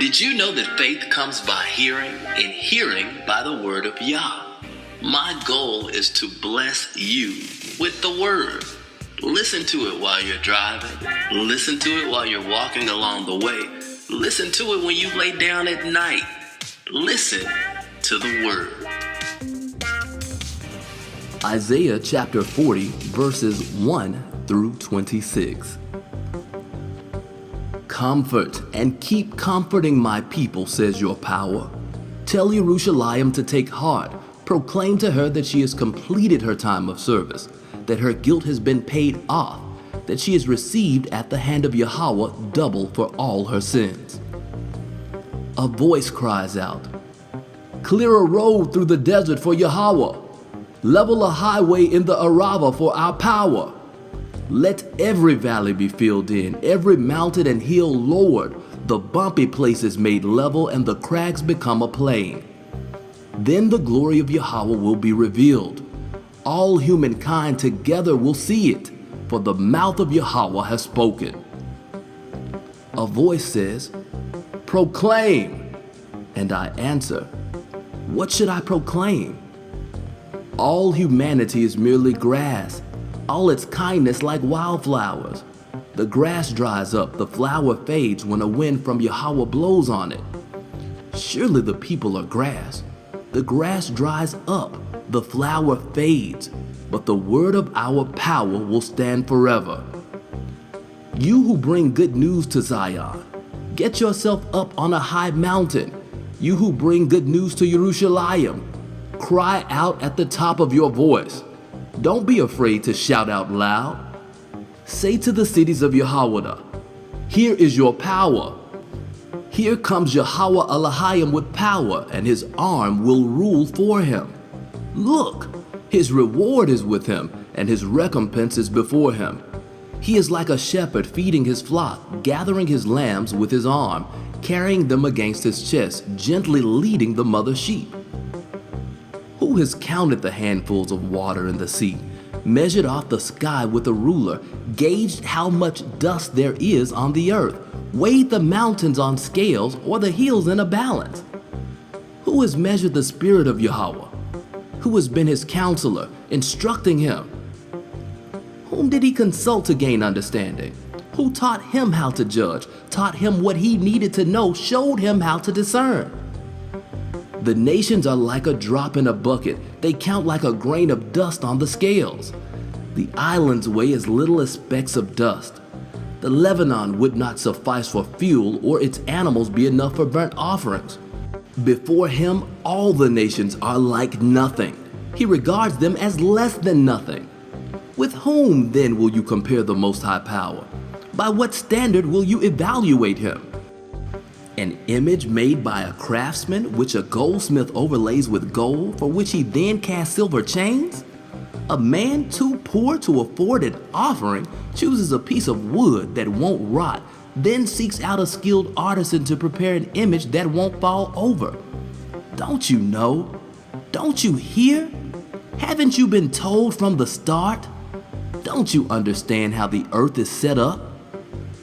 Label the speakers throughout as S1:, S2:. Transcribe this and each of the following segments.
S1: Did you know that faith comes by hearing, and hearing by the Word of Yah? My goal is to bless you with the Word. Listen to it while you're driving. Listen to it while you're walking along the way. Listen to it when you lay down at night. Listen to the Word.
S2: Isaiah chapter 40, verses 1 through 26. Comfort and keep comforting my people, says your power. Tell Jerusalem to take heart. Proclaim to her that she has completed her time of service, that her guilt has been paid off, that she has received at the hand of Yahweh double for all her sins. A voice cries out, clear a road through the desert for Yahweh. Level a highway in the Arava for our power. Let every valley be filled in, every mountain and hill lowered, the bumpy places made level, and the crags become a plain. Then the glory of Yahweh will be revealed. All humankind together will see it, for the mouth of Yahweh has spoken. A voice says, proclaim. And I answer, what should I proclaim? All humanity is merely grass, all its kindness like wildflowers. The grass dries up, the flower fades when a wind from Yahweh blows on it. Surely the people are grass. The grass dries up, the flower fades, but the word of our power will stand forever. You who bring good news to Zion, get yourself up on a high mountain. You who bring good news to Jerusalem, cry out at the top of your voice. Don't be afraid to shout out loud. Say to the cities of Yahweh, here is your power. Here comes Yahweh Elohim with power, and his arm will rule for him. Look, his reward is with him, and his recompense is before him. He is like a shepherd feeding his flock, gathering his lambs with his arm, carrying them against his chest, gently leading the mother sheep. Who has counted the handfuls of water in the sea, measured off the sky with a ruler, gauged how much dust there is on the earth, weighed the mountains on scales or the hills in a balance? Who has measured the spirit of Yahweh? Who has been his counselor, instructing him? Whom did he consult to gain understanding? Who taught him how to judge, taught him what he needed to know, showed him how to discern? The nations are like a drop in a bucket. They count like a grain of dust on the scales. The islands weigh as little as specks of dust. The Lebanon would not suffice for fuel, or its animals be enough for burnt offerings. Before him, all the nations are like nothing. He regards them as less than nothing. With whom then will you compare the Most High Power? By what standard will you evaluate him? An image made by a craftsman, which a goldsmith overlays with gold, for which he then casts silver chains? A man too poor to afford an offering chooses a piece of wood that won't rot, then seeks out a skilled artisan to prepare an image that won't fall over. Don't you know? Don't you hear? Haven't you been told from the start? Don't you understand how the earth is set up?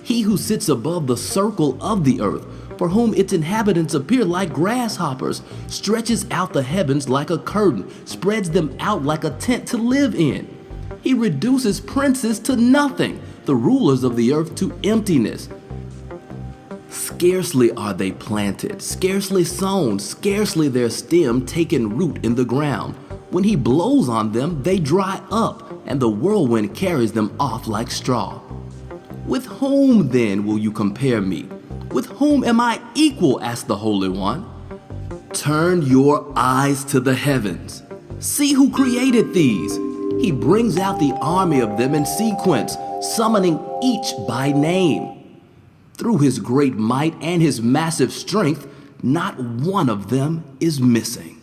S2: He who sits above the circle of the earth, for whom its inhabitants appear like grasshoppers, stretches out the heavens like a curtain, spreads them out like a tent to live in. He reduces princes to nothing, the rulers of the earth to emptiness. Scarcely are they planted, scarcely sown, scarcely their stem taken root in the ground. When he blows on them, they dry up, and the whirlwind carries them off like straw. With whom then will you compare me? With whom am I equal? Asked the Holy One. Turn your eyes to the heavens. See who created these. He brings out the army of them in sequence, summoning each by name. Through his great might and his massive strength, not one of them is missing.